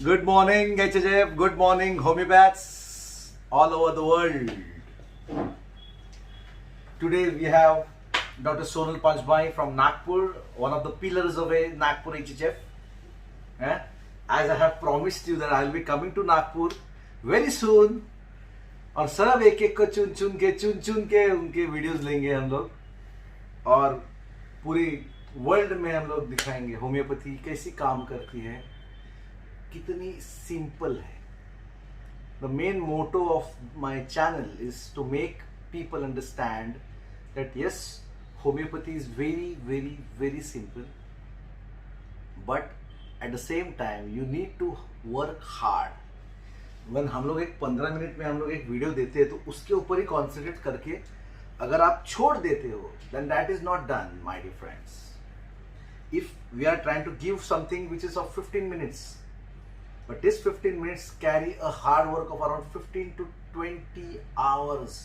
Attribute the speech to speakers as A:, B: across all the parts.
A: Good morning, HHF. Good morning, homeopaths all over the world. Today we have Dr. Sonal Panchbhai from Nagpur, one of the pillars of a Nagpur HHF. As I have promised you that I will be coming to Nagpur very soon. और सब एक एक को चुन चुन के उनके videos लेंगे हम लोग और पूरी वर्ल्ड में हम लोग दिखाएंगे होम्योपैथी कैसी काम करती है, कितनी सिंपल है. The main motto of my channel is to make people understand that yes, homeopathy is very very very simple, but at the same time you need to work hard. when हम लोग एक 15 minute में हम लोग एक video देते हैं तो उसके ऊपर ही कॉन्सेंट्रेट करके अगर आप छोड़ देते हो then that is not done, my dear friends. If we are trying to give something which is of 15 minutes, but this 15 minutes carry a hard work of around 15 to 20 hours.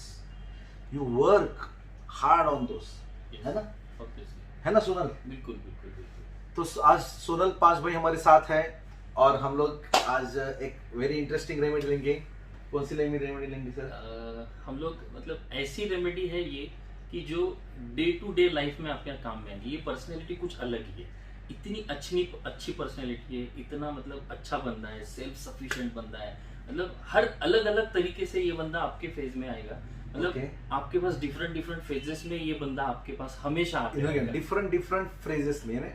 A: You work hard on those.
B: Yes,
A: है ना?
B: obviously.
A: है ना सोनल?
B: बिल्कुल बिल्कुल बिल्कुल.
A: तो आज सोनल पांच भाई हमारे साथ है और हम लोग आज एक वेरी इंटरेस्टिंग रेमेडी लेंगे. कौन सी रेमेडी लेंगे सर?
B: हम लोग मतलब ऐसी रेमेडी है ये कि जो डे टू डे लाइफ में आपके काम में आएगी. ये पर्सनैलिटी कुछ अलग ही है. इतनी अच्छी पर्सनैलिटी है, इतना मतलब अच्छा बंदा है, सेल्फ सफिशिएंट बंदा है. मतलब हर अलग अलग तरीके से ये बंदा आपके फेज में आएगा. मतलब आपके पास डिफरेंट फेजेस में ये बंदा आपके पास हमेशा आता है.
A: डिफरेंट फ्रेजेस में ना,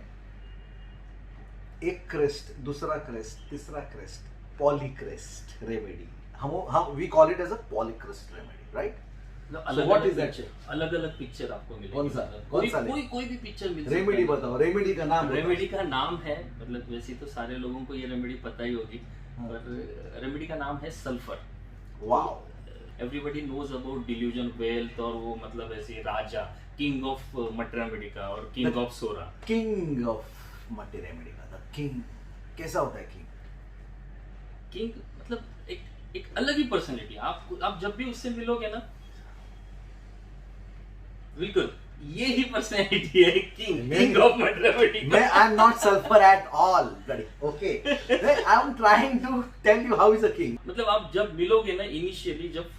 A: एक क्रेस्ट, दूसरा क्रेस्ट, तीसरा क्रेस्ट, पॉलीक्रेस्ट रेमेडी. हम we call it as a polycrest remedy, right?
B: अलग
A: व्हाट इज दैट?
B: अलग अलग पिक्चर आपको मिलेगी.
A: कौन सा
B: कोई भी पिक्चर मिल.
A: रेमेडी बताओ, रेमेडी का नाम.
B: रेमेडी का नाम है, मतलब वैसे तो सारे लोगों को ये रेमेडी पता ही होगी, पर रेमेडी का नाम है sulphur.
A: Wow.
B: Everybody knows about delusion wealth, और वो मतलब ऐसे राजा, किंग ऑफ मट रेमेडी का और king of psora.
A: King of mutt remedy का था. किंग कैसा होता है?
B: किंग मतलब एक अलग ही पर्सनैलिटी. आप जब भी उससे मिलोगे ना, बिल्कुल ये ही पर्सनैलिटी है. King of mutt remedy.
A: मैं I am not sulphur at all. Okay, I am trying to tell you how is a king.
B: मतलब आप जब मिलोगे ना इनिशियली, जब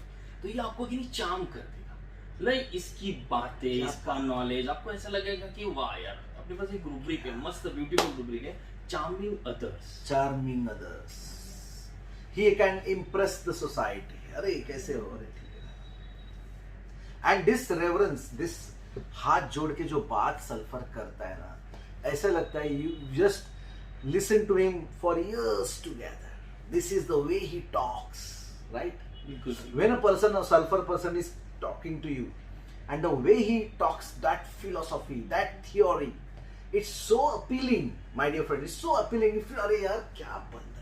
B: तो ये आपको कि नहीं चार्म कर देगा. लाइक इसकी बातें, इसका नॉलेज, आपको ऐसा लगेगा कि वाह यार, अपने पास एक रूब्रिक है, मस्त ब्यूटीफुल रूब्रिक है. Charming others. He can impress the society. अरे कैसे हो रहे, ठीक है.
A: एंड दिस रेवरेंस, दिस हाथ जोड़ के जो बात सल्फर करता है ना, ऐसा लगता है you just listen to him for years together. This is the way he talks, right? When a person, a sulfur person is talking to you, and the way he talks, that philosophy, that theory, it's so appealing, my dear friend. It's so appealing. If you are यार क्या बंदा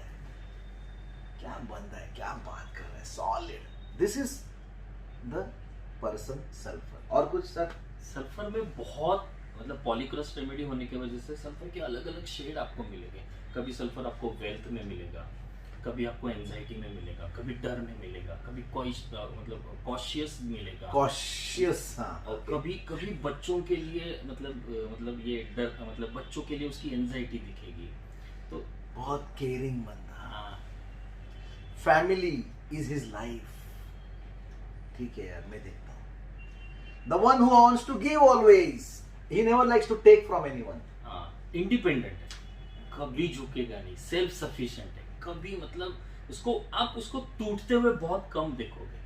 A: है, क्या बात कर रहा है, solid. This is the person sulfur. और कुछ सर?
B: सल्फर में बहुत मतलब पॉलीक्रस्ट रेमेडी होने की वजह से सल्फर के अलग अलग शेड आपको मिलेंगे. कभी सल्फर आपको वेल्थ में मिलेगा, कभी आपको एंजाइटी में मिलेगा, कभी डर में मिलेगा, कभी मतलब कॉशियस मिलेगा.
A: कॉशियस, हाँ.
B: कभी बच्चों के लिए मतलब ये डर, मतलब बच्चों के लिए उसकी एंजाइटी दिखेगी. तो
A: बहुत केयरिंग बंदा.
B: हाँ,
A: फैमिली इज हिज लाइफ. ठीक है यार, मैं देखता हूँ. The one who wants to give always, he never likes to take from anyone.
B: हाँ, इंडिपेंडेंट है, कभी झुकेगा नहीं, सेल्फ सफिशिएंट है. कभी मतलब आप उसको टूटते हुए बहुत कम देखोगे,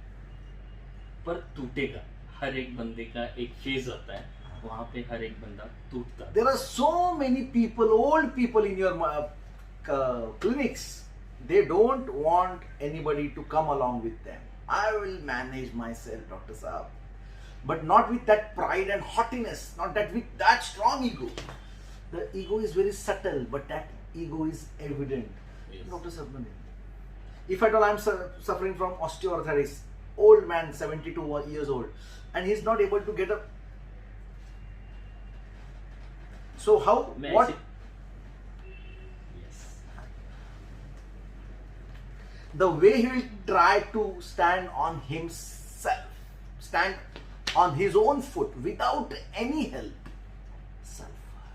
B: पर टूटेगा. हर एक बंदे का एक फेज होता है, वहां पे हर एक बंदा टूटता है.
A: There are so many people, old people in your clinics. They don't want anybody to come along with them. I will manage myself, Dr. Saab. But not with that pride and haughtiness, not that with that strong ego. The ego is very subtle, but that ego is evident.
B: Yes.
A: Dr. Saab, if at all I am suffering from osteoarthritis, old man, 72 years old, and he's not able to get up. So how? What?
B: Yes.
A: The way he will try to stand on himself, stand on his own foot without any help. Sulfur.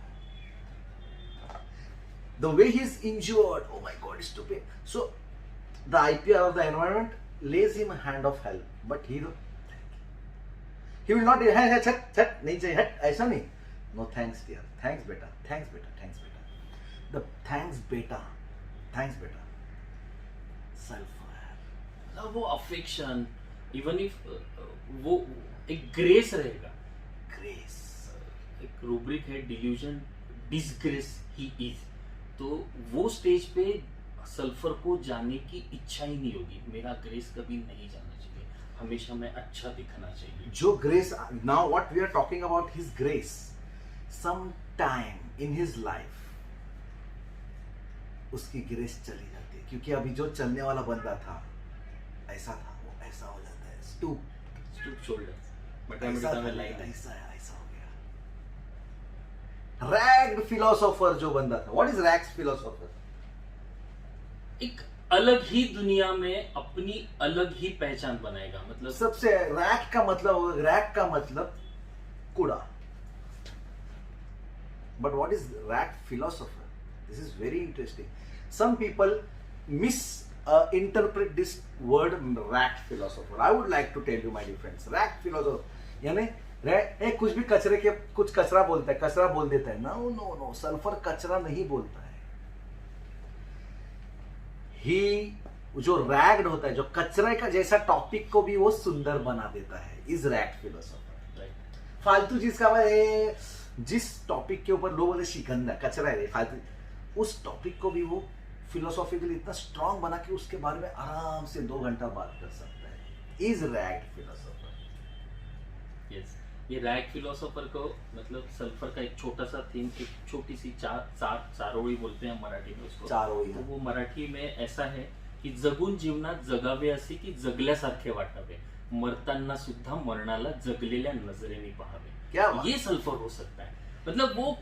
A: the way he's injured, oh my god, it's too pain. So the IPR of the environment lays him a hand of help, but he will not नहीं चाहिए हट ऐसा नहीं. No thanks dear, thanks beta, thanks beta, thanks beta. The thanks beta, sulfur.
B: मतलब वो affection, even if वो एक grace रहेगा,
A: Grace.
B: एक रूब्रिक है डिल्यूजन डिसग्रेस ही इज, तो वो स्टेज पे सल्फर को जाने की इच्छा ही नहीं होगी. मेरा ग्रेस कभी नहीं जाना चाहिए, हमेशा मैं अच्छा दिखना चाहिए.
A: जो grace, now what we are talking about his grace, some time in his life उसकी ग्रेस चली जाती है, क्योंकि अभी जो चलने वाला बंदा था ऐसा था, वो ऐसा हो जाता है,
B: स्टूप शोल्डर, बट
A: ऐसा
B: में लाइन है.
A: ऐसा हो गया. रैग्ड फिलोसोफर जो बंदा था. What is ragged philosopher?
B: एक अलग ही दुनिया में अपनी अलग ही पहचान बनाएगा. मतलब
A: सबसे रैग का मतलब कूड़ा. But what is rag philosopher? This is very interesting. Some people interpret this word rag philosopher. I would like to tell you my dear friends, rag philosopher यानी कुछ भी कचरे के कुछ कचरा बोलता है, कचरा बोल देता है. नो, सल्फर कचरा नहीं बोलता है. ही जो रैग्ड होता है, जो कचरे का जैसा टॉपिक को भी वो सुंदर बना देता है, इज रैग्ड फिलोसोफर. फालतू चीज का जिस टॉपिक के ऊपर लोग बोलते शिकंदा कचरा है फालतू, उस टॉपिक को भी वो फिलोसॉफिकली इतना स्ट्रांग बना कि उसके बारे में आराम से 2 घंटा बात कर सकता है. Is ragged philosopher.
B: यस, ये रैग फिलोसोफर को मतलब सल्फर का एक छोटा सा थीम, एक छोटी सी चारोळी बोलते हैं मराठी में उसको.
A: चारोळी.
B: तो वो मराठी में ऐसा है की जगून जीवनात जगावे असे की जगल्यासारखे वाटावे, मरताना सुद्धा मरणाला जगलेल्या नजरेने पाहावे.
A: क्या बात?
B: ये सल्फर हो सकता है. मतलब वो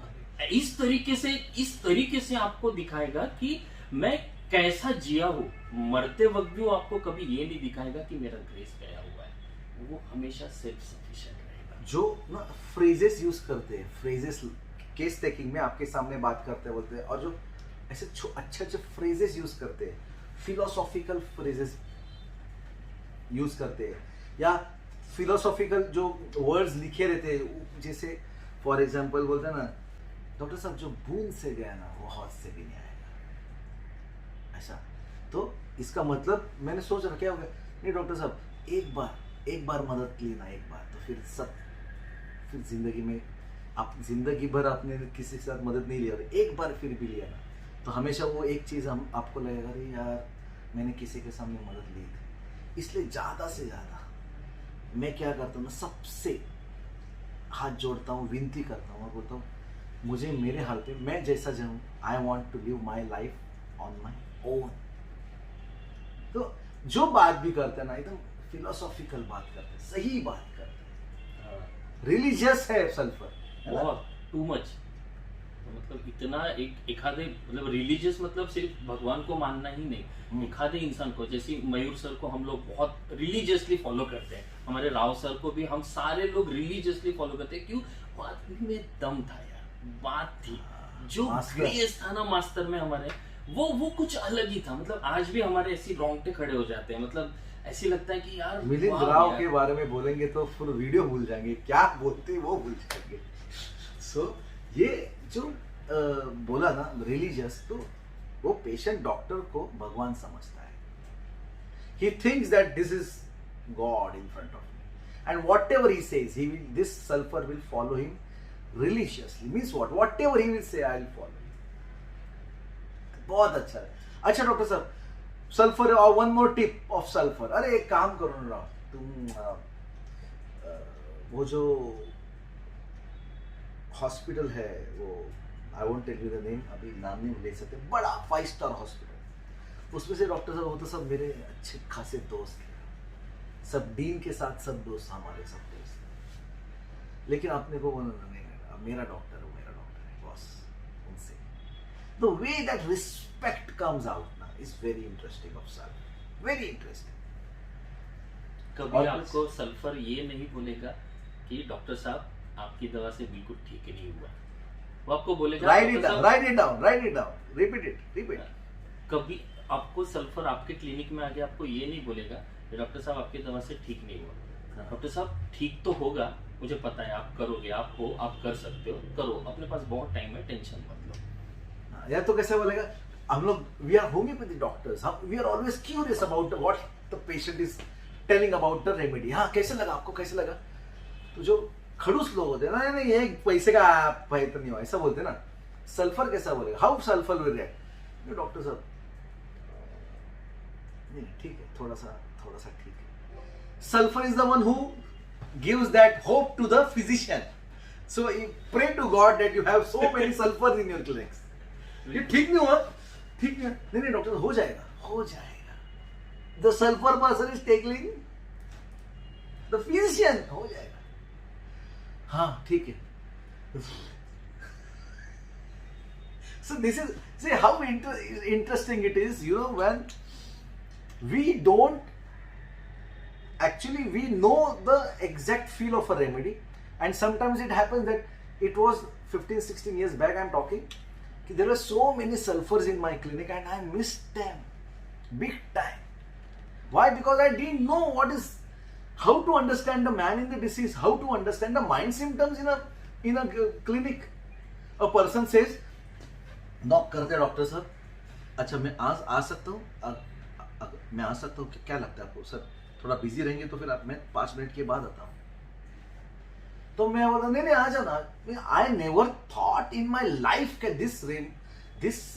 B: इस तरीके से आपको दिखाएगा कि मैं कैसा जिया हूं. मरते वक्त भी वो आपको कभी ये नहीं दिखाएगा कि मेरा ग्रेस गया हुआ है. वो हमेशा सेल्फ सफिशिएंट रहेगा.
A: जो ना फ्रेजेस यूज करते हैं, फ्रेजेस केस टेकिंग में आपके सामने बात करते बोलते हैं, और जो ऐसे अच्छे फ्रेजेस यूज करते हैं, फिलोसॉफिकल फ्रेजेस यूज करते हैं, या फिलोसॉफिकल जो वर्ड्स लिखे रहते हैं, जैसे फॉर एग्जांपल बोलते हैं ना, डॉक्टर साहब जो बूंद से गया ना वो हाथ से भी नहीं आएगा. ऐसा तो इसका मतलब मैंने सोच रखा हो गया, नहीं डॉक्टर साहब एक बार मदद की ना, एक बार तो फिर जिंदगी में आप जिंदगी भर आपने किसी के साथ मदद नहीं लिया, और एक बार फिर भी लिया ना, तो हमेशा वो एक चीज हम आपको लगेगा, अरे यार मैंने किसी के सामने मदद ली थी. इसलिए ज्यादा से ज्यादा मैं क्या करता हूँ ना, सबसे हाथ जोड़ता हूँ, विनती करता हूँ और बोलता हूँ, मुझे मेरे हाल पे मैं जैसा जाऊँ, I want to live my life on my own. तो जो बात भी करते हैं ना, एकदम फिलोसॉफिकल बात करते हैं, सही बात करते हैं. रिलीजियस है सल्फर
B: बहुत टू मच. मतलब इतना एखादे मतलब रिलीजियस मतलब सिर्फ भगवान को मानना ही नहीं, एखादे इंसान को, जैसे मयूर सर को हम लोग बहुत रिलीजियसली फॉलो करते हैं, हमारे राव सर को भी हम सारे लोग रिलीजियसली फॉलो करते हैं. क्यों? बात में दम था यार, बात थी, जो ग्रेस था ना मास्टर में हमारे, वो कुछ अलग ही था. मतलब आज भी हमारे ऐसी रोंगटे खड़े हो जाते हैं. मतलब ऐसी लगता है कि यार
A: मिलिंद राव के बारे में बोलेंगे तो फिर वीडियो भूल जाएंगे, क्या बोलते वो भूल जाएंगे. सो ये जो बोला ना रिलीजियस, तो वो पेशेंट डॉक्टर को भगवान समझता है. He thinks that this is God in front of me, and what ever he says he will, this sulphur will follow him religiously. Means what? Whatever he will say, I will follow him. बहुत अच्छा है. अच्छा doctor साहब, sulphur और one more tip of sulphur. अरे एक काम करो ना तुम, वो जो हॉस्पिटल है वो, I won't tell you the name, अभी नाम नहीं ले सकते, बड़ा 5 स्टार हॉस्पिटल, उसमें से डॉक्टर साहब वो तो सब मेरे अच्छे खासे दोस्त थे, सब डीन के साथ सब दोस्त, हमारे सब दोस्त. लेकिन आपने को बोला नहीं, मेरा डॉक्टर है बॉस, उनसे the way that respect comes out ना is very interesting of sulphur, very interesting.
B: कभी आपको सल्फर ये नहीं बोलेगा कि डॉक्टर साहब आपकी दवा से बिल्कुल ठीक नहीं हुआ. वो आपको बोलेगा
A: Write
B: डॉक्टर
A: it down,
B: साहब,
A: write it down, write it down. Repeat it, repeat.
B: कभी आपको सल्फर आपके क्लिनिक में आके आपको ये नहीं बोलेगा कि डॉक्टर साहब आपकी दवा से ठीक नहीं हुआ।
A: हाँ।
B: डॉक्टर साहब ठीक तो होगा, मुझे पता है आप करोगे, आप हो, आप कर सकते हो, करो, अपने पास बहुत टाइम है, टेंशन मत लो।
A: या तो कैसे बोलेगा, हम लोग वी आर होम्योपैथी डॉक्टर्स, हम we are always curious about what the patient is telling about the remedy. हाँ कैसे लगा आपको, कैसे लगा? तो जो खड़ूस लोग होते हैं ना, नहीं ये पैसे का फायदा नहीं हुआ ऐसा बोलते हैं ना, सल्फर कैसा बोलेगा, how sulphur will react? Doctor साहब नहीं ठीक है, थोड़ा सा ठीक है। Sulphur is the one who gives that hope to the physician. So you pray to God that you have so many sulfurs in your clinics. ये ठीक नहीं हुआ, ठीक नहीं, नहीं डॉक्टर हो जाएगा, हो जाएगा। The sulfur person is taking the physician, हो जाएगा। हाँ ठीक है। So this is, see how interesting it is, you know, when we don't actually we know the exact feel of a remedy, and sometimes it happens that it was 15-16 years back I'm talking, there were so many sulfurs in my clinic and I missed them big time. Why? Because I didn't know how to understand the man in the disease, how to understand the mind symptoms in a clinic. A person says, knock करते doctor sir, अच्छा मैं आ सकता हूँ, मैं आ सकता हूँ, क्या लगता है आपको सर? थोड़ा बिजी रहेंगे तो फिर मैं 5 मिनट के बाद आता हूँ। तो मैं बोला नहीं आ जाना। I never thought in my life के this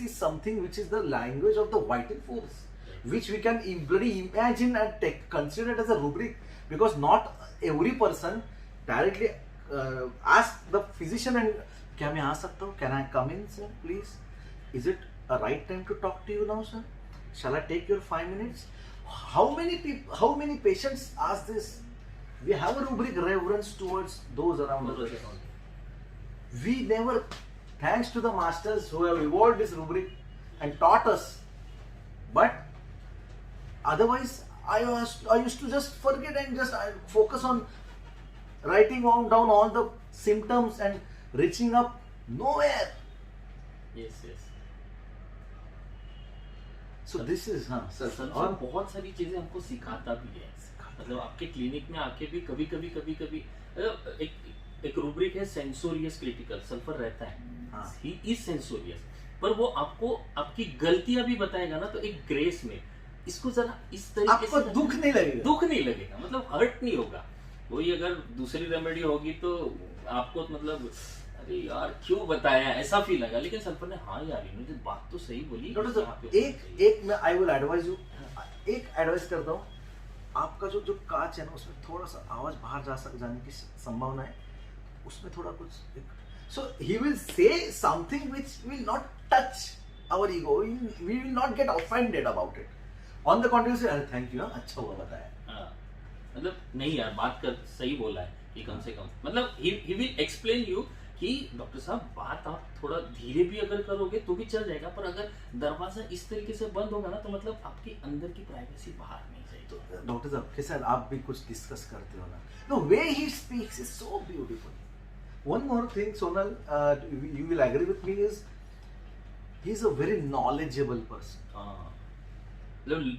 A: is something which is the language of the vital force, which we can bloody imagine and consider it as a rubric, because not every person directly ask the physician and क्या मैं आ सकता हूँ, can I come in sir please, is it a right time to talk to you now sir, shall I take your 5 minutes? How many patients ask this? We have a rubric, reverence towards those around us. We never, thanks to the masters who have evolved this rubric and taught us, but otherwise I used to just forget and just focus on writing down all the symptoms and reaching up nowhere.
B: Yes.
A: So this is
B: sulphur
A: और
B: बहुत सारी चीजें हमको सिखाता भी है। मतलब आपके क्लिनिक में आके भी कभी कभी मतलब एक रूब्रिक है सेंसोरियस क्रिटिकल, सल्फर रहता है, ही इज सेंसोरियस, पर वो आपको आपकी गलतियां भी बताएगा ना, तो एक ग्रेस में इसको जरा इस तरीके
A: आपको
B: से
A: दुख नहीं लगेगा,
B: मतलब हर्ट नहीं होगा। वही अगर दूसरी रेमेडी होगी तो आपको मतलब अरे यार क्यों बताया, ऐसा फील लगा। लेकिन सल्फर ने हाँ यार इन्होंने बात तो सही बोली।
A: एक मैं आई विल एडवाइज यू, एक एडवाइस करता हूँ, आपका जो कांच है ना उसमें थोड़ा सा आवाज बाहर जाने की संभावना है, उसमें थोड़ा कुछ, so he will say something which will not touch our ego, we will not get offended about it, on the contrary say अरे थैंक यू, अच्छा हुआ बताया,
B: मतलब नहीं यार बात कर सही बोला है कि कम से कम मतलब ही विल एक्सप्लेन यू कि डॉक्टर साहब बात आप थोड़ा धीरे भी अगर करोगे तो भी चल जाएगा, पर अगर दरवाजा इस तरीके से बंद होगा ना तो मतलब आपकी अंदर की प्राइवेसी बाहर नहीं जाएगी।
A: तो डॉक्टर साहब कैसे आप भी कुछ डिस्कस करते हो ना, the way he speaks is so beautiful. One more thing Sonal, you will agree with me, is he is a very knowledgeable person.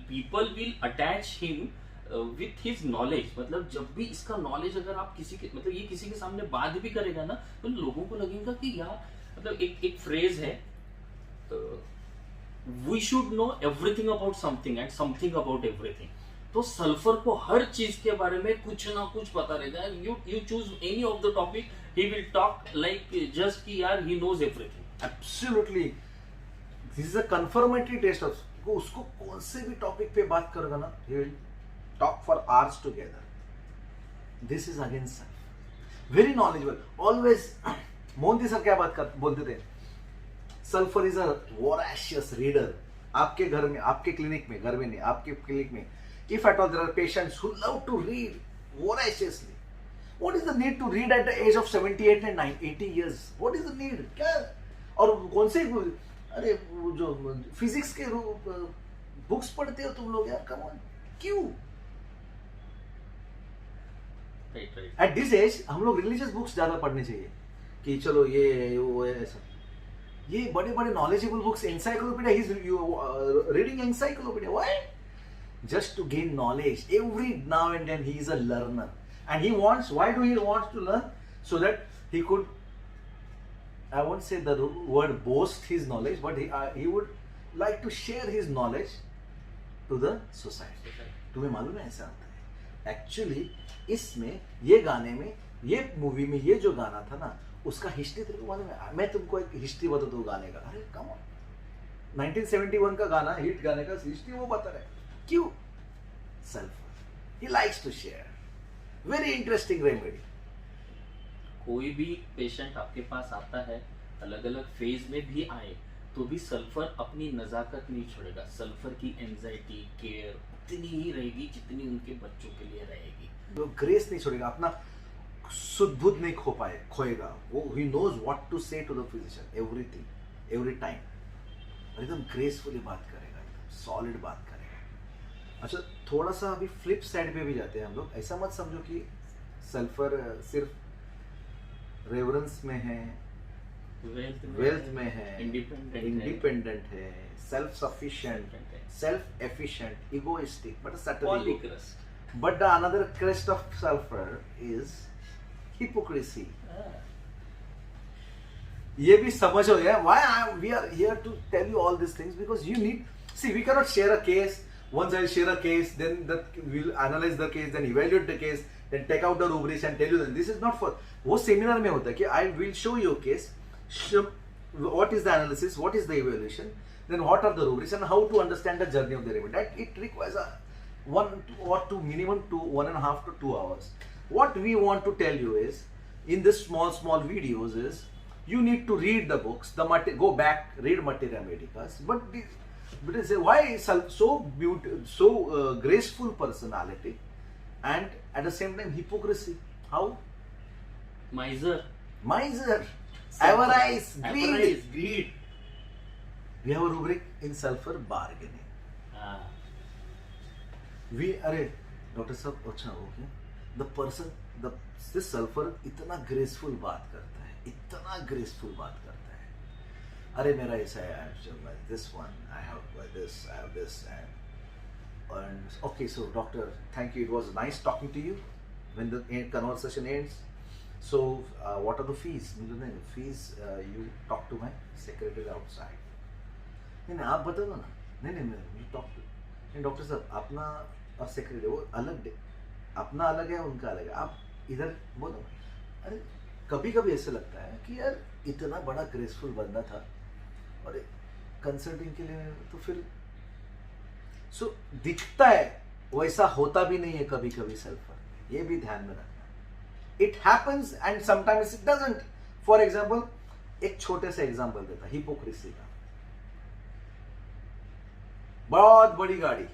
B: People will attach him with his knowledge, मतलब जब भी इसका नॉलेज अगर आप किसी के मतलब ये किसी के सामने बात भी करेगा ना तो लोगों को लगेगा कि यार मतलब एक फ्रेज है, we should know everything about something and something about everything. तो सल्फर को हर चीज के बारे में कुछ ना कुछ पता रहेगा। You choose any of the topic, he will talk like just कि यार he knows everything.
A: Absolutely, this is a confirmatory test of, उसको कौन से भी टॉपिक पे बात करेगा ना, he will talk for hours together. This is again self, very knowledgeable, always। Mohanty sir क्या बोलते थे, sulphur is a voracious reader। आपके घर में, आपके क्लिनिक में, घर में नहीं, आपके क्लिनिक में, if at all there are patients who love to read voraciously, what is the need to read at the age of 78 and 80 years? What is the need? क्या, और कौन से, अरे जो फिजिक्स के बुक्स पढ़ते हो तुम लोग यार, कम ऑन, क्यों?
B: Right.
A: एट दिस एज हम लोग रिलीजियस बुक्स ज्यादा पढ़नी चाहिए, कि चलो ये है, वो है, ऐसा। ये बड़े बड़े knowledgeable books, encyclopedia, he is reading encyclopedia, why? Just to gain knowledge. Every now and then he is a learner, and he wants, why do he wants to learn? So that he could, I won't say the word boast his knowledge, but he would like to share his knowledge to the society. तुम्हें मालूम है ऐसा होता है actually. इसमें ये गाने में, ये मूवी में, ये जो गाना था ना, उसका हिस्ट्री तेरे को मालूम है? मैं तुमको एक हिस्ट्री बता दूं गाने का। अरे कम ऑन, 1971 का गाना, हिट गाने का हिस्ट्री वो बता रहे। क्यों? Sulphur, he likes to share, very interesting remedy.
B: कोई भी पेशेंट आपके पास आता है, अलग अलग फेज में भी आए, तो भी सल्फर अपनी नजाकत नहीं छोड़ेगा। सल्फर की एंजाइटी केयर उतनी ही रहेगी जितनी उनके बच्चों के लिए रहेगी।
A: वो ग्रेस नहीं छोड़ेगा, अपना सुध नहीं खोएगा। वो he knows what to say to the physician, everything, every time, और एकदम ग्रेसफुली बात करेगा, एकदम सॉलिड बात करेगा। अच्छा, थोड़ा सा अभी फ्लिप साइड पे भी जाते हैं हम लोग। ऐसा मत समझो कि सल्फर सिर्फ रेवरेंस में है, वेल्थ में है, इंडिपेंडेंट है, self sufficient, self efficient, egoistic, but subtly. But the another crest of sulfur is hypocrisy. ये भी समझो यार, why we are here to tell you all these things, because you need, see, we cannot share a case. Once I share a case, then we'll analyze the case, then evaluate the case, then take out the rubrics and tell you that this is not for, वो seminar में होता है कि I will show you a case, what is the analysis, what is the evaluation, then what are the rubrics and how to understand the journey of the remedy. That it requires a 1 or 2, minimum 1.5 to 2 hours. What we want to tell you is, in this small videos is, you need to read the books, go back, read Materia Medicas, but it's why so beautiful, so graceful personality, and at the same time hypocrisy. How?
B: Miser,
A: avarice, greed. We have a rubric in sulfur, bargaining. अरे doctor साहब, अच्छा हो गया, this sulfur इतना graceful बात करता है, इतना ग्रेसफुल बात करता है। अरे मेरा ऐसा है, this one, I have this, I have this, and okay, so doctor, thank you, it was nice talking to you. When the conversation ends, so what are the fees? Fees, you talk to my secretary outside. नहीं, आप बता दो ना। नहीं, you talk to, नहीं doctor साहब, अपना और सेक्रेटरी वो अलग, अपना अलग है, उनका अलग है, आप इधर बोलो। अरे कभी कभी ऐसे लगता है कि यार इतना बड़ा ग्रेसफुल बंदा था और कंसल्टिंग के लिए, तो फिर दिखता है वैसा होता भी नहीं है कभी कभी सल्फर। ये भी ध्यान में रखना। It happens and sometimes it doesn't. For example, एक छोटे से एग्जाम्पल देता, हिपोक्रेसी का। बहुत बड़ी गाड़ी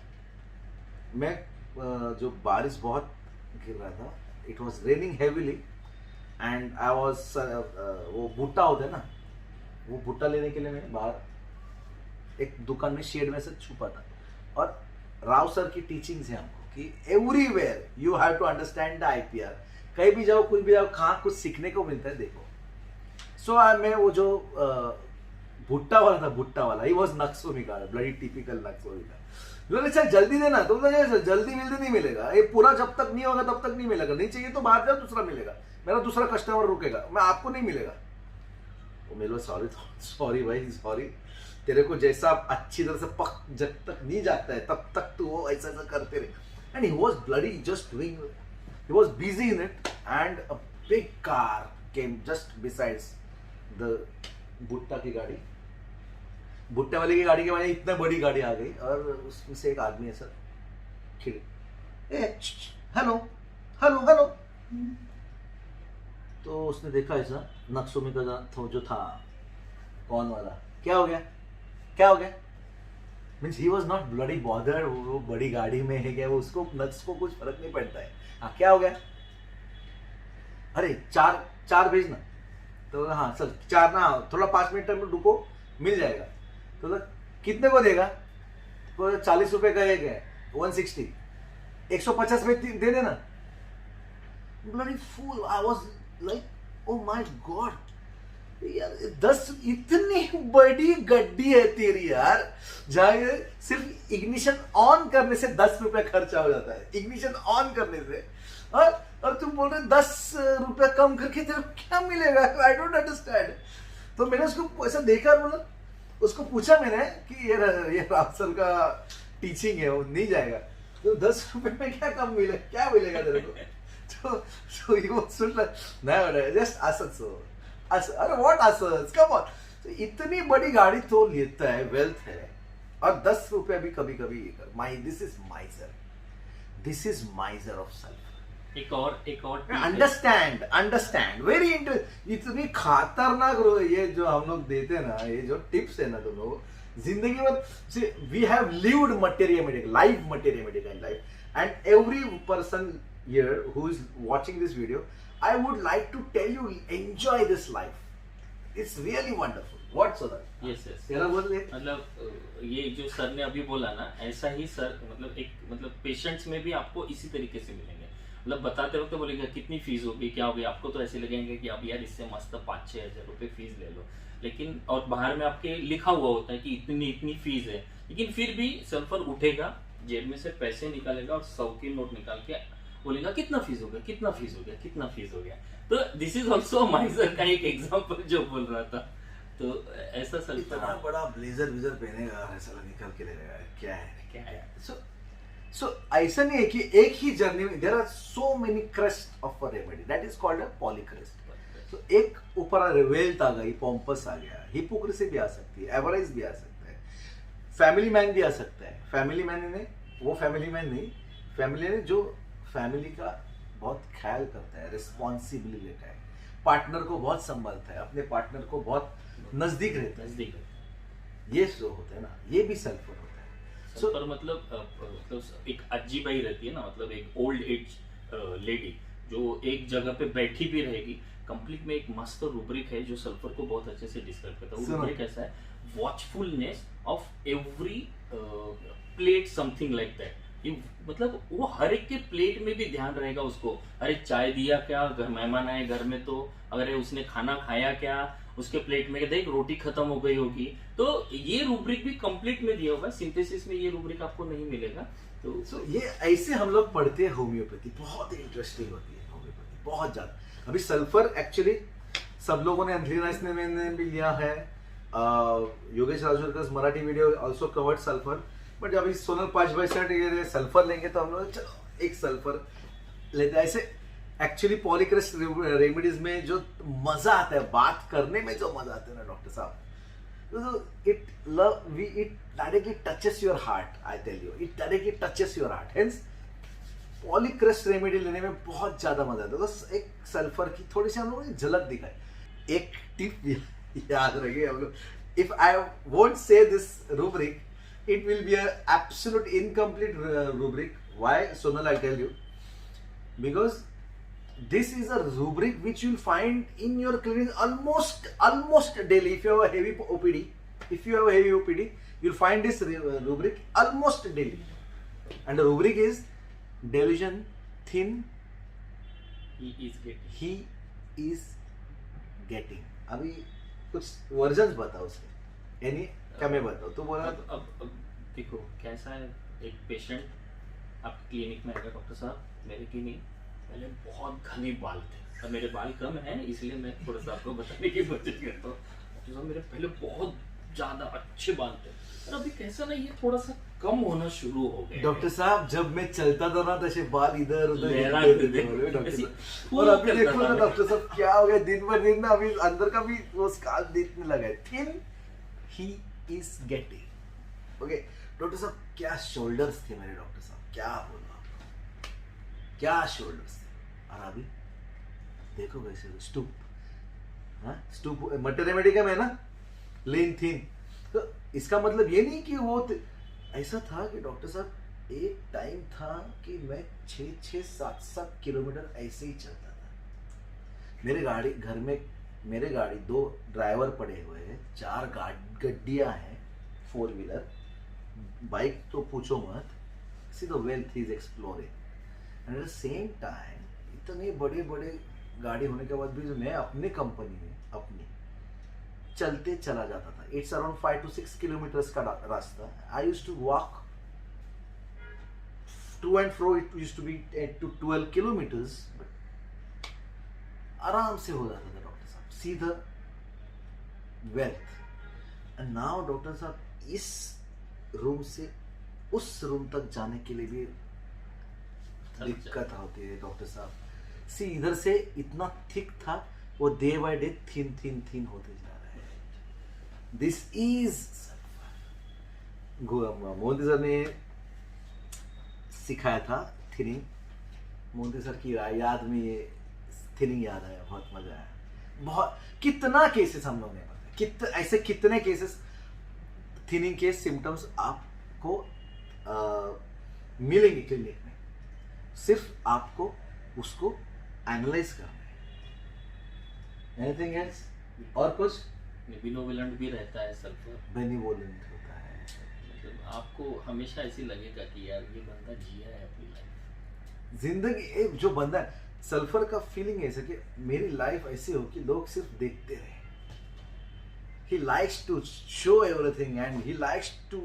A: में, जो बारिश बहुत गिर रहा था, it was raining heavily, and I was, वो भुट्टा होता है ना, वो भुट्टा लेने के लिए मैं बाहर एक दुकान में शेड में से छुपा था। और राव सर की टीचिंग्स है हमको कि everywhere you have to understand the IPR। कहीं भी जाओ, कुछ भी जाओ, कहाँ कुछ सीखने को मिलता है, देखो। सो मैं वो जो भुट्टा वाला, he was nux vomica, bloody typical nux vomica. चल जल्दी देना, तो जल्दी नहीं मिलेगा, ये पूरा जब तक नहीं होगा तब तक नहीं मिलेगा, नहीं चाहिए तो बाहर जाओ, दूसरा मिलेगा, मेरा दूसरा कस्टमर रुकेगा, मैं आपको नहीं मिलेगा। वो मेरे सॉरी भाई, सॉरी, तेरे को जैसा अच्छी तरह से पक जब तक नहीं जाता है तब तक तू वो ऐसा करते रहे। And he was bloody just doing, he was busy in it, and a big car came just besides the भुट्टा की गाड़ी। भुट्टे वाले की गाड़ी के वजह इतना बड़ी गाड़ी आ गई, और उसमें से एक आदमी ऐसा हेलो, तो उसने देखा ऐसा नक्सोमी का जो था, कौन वाला, क्या हो गया means he was not bloody bother, वो बड़ी गाड़ी में है क्या, वो उसको नक्स को कुछ फर्क नहीं पड़ता है। हाँ, क्या हो गया? अरे चार भेजना, तो हाँ सर 4 ना, थोड़ा 5 मिनट में रुको, मिल जाएगा। तो कितने को देगा? तो 40 रुपए का एक है, 160, 150 में दे देना। Bloody fool, I was like, oh my God, यार 10 इतनी बड़ी गड्डी है तेरी यार, जहाँ ये सिर्फ इग्निशन ऑन करने से 10 रुपए खर्चा हो जाता है, इग्निशन ऑन करने से। और तुम बोल रहे 10 रुपए कम करके तेरे को क्या मिलेगा? I don't understand. तो मैंने उसको ऐसा देखा, बोला, उसको पूछा मैंने कि ये राव सर का टीचिंग है, वो नहीं जाएगा तो 10 रुपए में क्या मिलेगा तेरे को? तो ये वो सुन नहीं, जस्ट असच हो, अरे व्हाट असच, कम ऑन। तो इतनी बड़ी गाड़ी तो लेता है, वेल्थ है, और 10 रुपए भी कभी कभी दिस इज माइजर ऑफ सेल्फ।
B: एक और
A: अंडरस्टैंड वेरी इतनी खतरनाक ये जो हम लोग देते हैं ना, ये जो टिप्स है ना, तुम लोग जिंदगी में we have lived materialistic life and every person here who is watching this video, I would like to tell you, enjoy this life, it's really wonderful. What so that?
B: yes
A: तेरा बोल ले।
B: मतलब ये जो सर ने अभी बोला ना, ऐसा ही सर मतलब पेशेंट्स में भी आपको इसी तरीके से मिलेंगे। मतलब बताते वक्त तो बोलेंगे कितनी फीस होगी, क्या होगी, आपको तो ऐसे लगेंगे कि अब यार इससे मस्त 5-6 हजार रुपए फीस ले लो, लेकिन और बाहर में आपके लिखा हुआ होता है कि इतनी फीस है, लेकिन फिर भी सल्फर उठेगा, जेब में से पैसे निकालेगा और 100 की नोट निकाल के बोलेगा कितना फीस हो गया। तो दिस इज ऑल्सो माइजर का एक एग्जाम्पल जो बोल रहा था। तो ऐसा सल्फर
A: इतना बड़ा ब्लेजर पहनेगा, ऐसा निकाल के ले रहा है, क्या है। सो ऐसा नहीं है कि एक ही जर्नी में there are so many crest of a remedy, that is called a polycrest. तो एक ऊपर वेल्थ आ गई, पॉम्पस आ गया, हिपोक्रेसी भी आ सकती है, एवरेज भी आ सकता है, फैमिली मैन भी आ सकता है। फैमिली मैन जो फैमिली का बहुत ख्याल करता है, रिस्पॉन्सिबिलिटी लेता है, पार्टनर को बहुत संभालता है, अपने पार्टनर को बहुत नजदीक रहता है, ये जो होता है ना, ये भी सल्फर होता है।
B: सल्फर मतलब एक अज्जीबाई रहती है ना, मतलब एक ओल्ड एज लेडी जो एक जगह पे बैठी भी रहेगी, कंप्लीट में एक मस्त रूब्रिक है जो सल्फर को बहुत अच्छे से डिस्क्राइब करता है। वो रूब्रिक ऐसा है, watchfulness of every plate, something like that. मतलब वो हर एक के प्लेट में भी ध्यान रहेगा उसको, अरे चाय दिया क्या, मेहमान आए घर में तो अगर उसने खाना खाया क्या, उसके प्लेट में देख रोटी खत्म हो गई होगी। तो ये रूब्रिक भी कंप्लीट में दिया हुआ है, सिंथेसिस में ये रूब्रिक आपको नहीं मिलेगा। तो
A: ये ऐसे हम लोग पढ़ते हैं होम्योपैथी, बहुत इंटरेस्टिंग होती है होम्योपैथी, बहुत ज्यादा। अभी सल्फर एक्चुअली सब लोगों ने एंथ्रीनाइस ने भी लिया है, Yogesh Rajurkar Marathi video also covered sulphur, but जब इस सोनल 5/7 सल्फर लेंगे तो हम लोग चलो एक सल्फर लेते हैं। ऐसे एक्चुअली पॉलीक्रेस्ट रेमेडीज में जो मजा आता है, बात करने में जो मजा आता है ना डॉक्टर साहब, तो it directly touches your heart, I tell you, it directly touches your heart. Hence polycrest remedy लेने में बहुत ज्यादा मजा आता है। तो एक सल्फर की थोड़ी सी हम लोगों ने झलक दिखाई। एक टिप याद रखिए हम लोग, if I won't say this rubric, it will be an absolute incomplete rubric. Why, Sonal? I'll tell you. Because this is a rubric which you'll find in your clinic almost daily. If you have a heavy OPD, you'll find this rubric almost daily. And the rubric is delusion thin. He is getting. अभी कुछ versions बताओ उसके, यानी क्या मैं बताऊँ तो बोला।
B: अब देखो कैसा है, एक पेशेंट आपके क्लिनिक में आएगा, डॉक्टर साहब मेरे क्लिनिक पहले बहुत घने बाल थे, अब मेरे बाल कम हैं इसलिए मैं थोड़ा सा आपको बताने की कोशिश करता हूँ। डॉक्टर साहब मेरे पहले बहुत ज्यादा अच्छे बाल थे, और अभी कैसा ना ये थोड़ा सा कम होना शुरू हो गया।
A: डॉक्टर साहब जब मैं चलता था ना तैसे बाल इधर उधर, और अभी देखो ना डॉक्टर साहब क्या हो गया, दिन ब दिन ना अभी अंदर का भी वो स्कार्फ दिखने लगा है। Thin he is getting. Okay, doctor साहब क्या शोल्डर्स थे मेरे, डॉक्टर साहब क्या बोलना, क्या शोल्डर्स थे। और अभी देखो वैसे स्टूप मटर रेमेडी का में ना लेन थिन। तो इसका मतलब ये नहीं कि वो ऐसा था कि डॉक्टर साहब एक टाइम था कि मैं 6-7 किलोमीटर ऐसे ही चलता था। मेरे गाड़ी 2 ड्राइवर पड़े हुए हैं, 4 गड्डियां हैं, 4 व्हीलर, बाइक तो पूछो मत। सी the wealth is exploring and at the same time इतने बड़े गाड़ी होने के बाद भी मैं अपने कंपनी में चलते चला जाता था. इट्स अराउंड 5 to 6 किलोमीटर्स का रास्ता. I used to walk to and fro. It used to be 8 to 12 kilometres. But आराम से हो जाता था डॉक्टर साहब. See the wealth. And now doctor साहब इस रूम से उस रूम तक जाने के लिए भी दिक्कत होती है डॉक्टर साहब. सी इधर से इतना थिक था, वो डे बाय डे थिन होते जा रहा है. दिस इज मोदी सर ने सिखाया था थिनिंग. मोदी सर की याद में ये थिनिंग याद आया. बहुत मजा आया. बहुत कितना केसेस हम लोग ने बताया. ऐसे कितने केसेस थिनिंग के सिम्टम्स आपको मिलेंगे क्लिनिक में. सिर्फ आपको उसको एनालाइज करना है. Anything else? और कुछ?
B: बेनिवोलेंट भी रहता है सल्फर.
A: बेनिवोलेंट होता है.
B: मतलब आपको हमेशा ऐसी लगेगा कि यार ये बंदा जिया है अपनी लाइफ.
A: जिंदगी एक जो बंदा है, सल्फर का फीलिंग ऐसा कि मेरी लाइफ ऐसी हो कि लोग सिर्फ देखते रहे. He likes to show everything and he likes to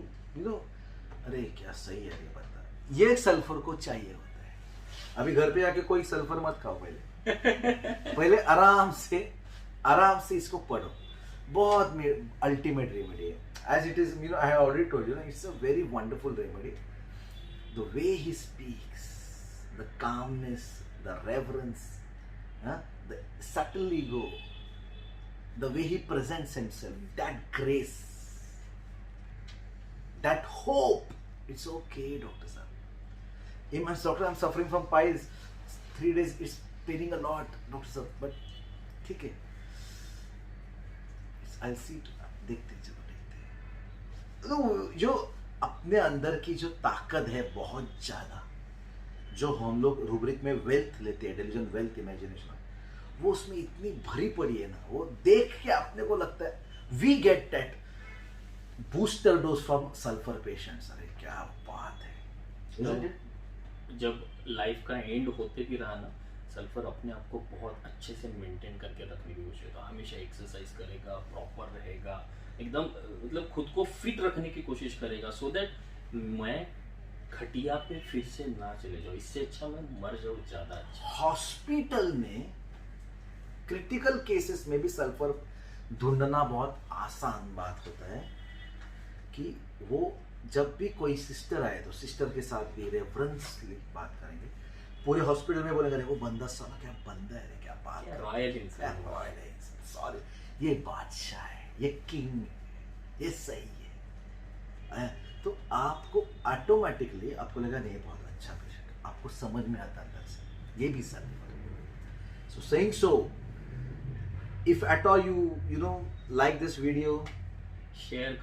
A: अरे क्या सही है ये बंदा. ये सल्फर को चाहिए होता है. अभी घर पे आके कोई सल्फर मत खाओ. पहले आराम से इसको पढ़ो. बहुत अल्टीमेट रेमेडी है. As it is I have already told you it's a very wonderful remedy. The way he speaks, the calmness, the reverence, the subtle ego, the way he presents himself, that grace, that hope. It's okay, doctor sir. Doctor, I'm suffering from piles. 3 days it's paining a lot, doctor sir. But ठीक है. I'll see. देखते चलो. जो अपने अंदर की जो ताकत है बहुत ज्यादा, जो हम लोग रूब्रिक में वेल्थ लेते हैं, डेल्यूजन वेल्थ इमेजिनेशन, वो उसमें इतनी भरी पड़ी है ना. वो देख के अपने को लगता है we get that booster dose from sulphur patients. अरे क्या बात है.
B: जब लाइफ का एंड होते भी रहा ना, सल्फर अपने आप को बहुत अच्छे से मेंटेन करके रखने की कोशिश करेगा. हमेशा एक्सरसाइज करेगा, प्रॉपर रहेगा, एकदम मतलब खुद को फिट रखने की कोशिश करेगा, सो दैट मैं खटिया पे फिर से ना चले जाऊँ. इससे अच्छा मैं मर जाऊँ ज्यादा अच्छा.
A: हॉस्पिटल में क्रिटिकल केसेस में भी सल्फर ढूंढना बहुत आसान बात होता है. कि वो जब भी कोई सिस्टर आए तो सिस्टर के साथ भी रेफरेंसली बात करेंगे. पूरे हॉस्पिटल में बोलेंगे वो बंदा साला क्या बंदा है, क्या बात कर
B: रॉयल इंसान.
A: सॉरी, ये बादशाह है, ये किंग है, ये सही है. तो आपको ऑटोमेटिकली आपको लगा नहीं बहुत अच्छा पेशेंट. आपको समझ में आता अंदर से ये भी sulphur. So saying so, if at all you like this video,
B: share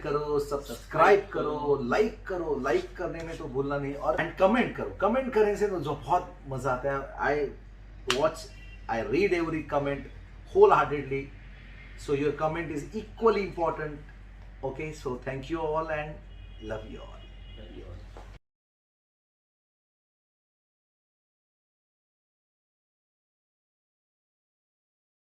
A: करो, सब्सक्राइब करो, लाइक करो. लाइक करने में तो भूलना नहीं. और एंड कमेंट करो. कमेंट करने से तो जो बहुत मजा आता है. I read every comment wholeheartedly, so your comment is equally important. Okay, so thank you all and love you all.